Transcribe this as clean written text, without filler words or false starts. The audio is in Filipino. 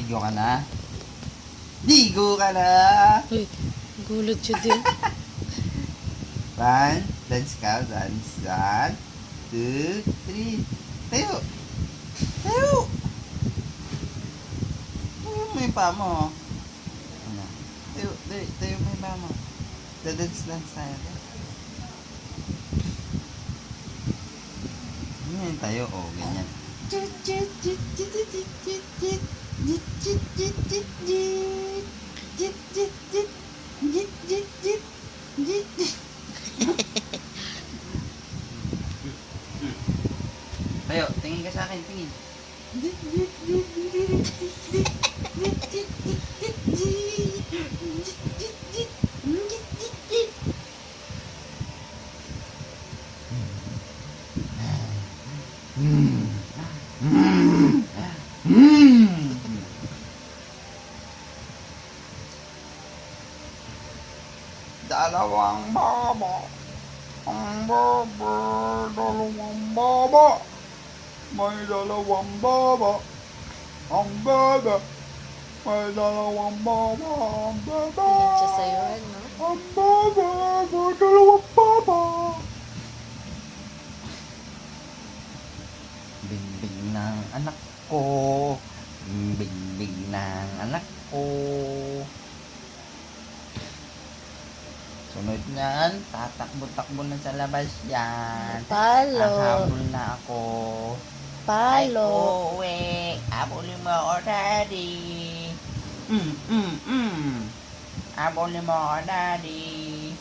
Ligo ka na? Ligo ka na! Uy, gulot siya din. One, dance ka, dance. 1, 2, 3. Tayo! Tayo! Tayo mo yung paa mo. Ano? Tayo, tayo, tayo mo yung paa mo. Dance tayo. Ganyan tayo, oh, ganyan. Tayo, tingin ka sa akin, tingin. Dalawang baba. Ang baba, dalawang baba. May dalawang baba. Ang baba. May dalawang baba. Ang baba. Pinag siya sa'yo, no? Ang baba. May dalawang baba. Bingbing ng anak ko. Bingbing ng anak ko. Sunod niyan, tatakbo-takbo na sa labas yan. Palo. Hahabol na ako. Ay, Palo. uwi. Habulin mo ako, daddy. Habulin mo ako, daddy.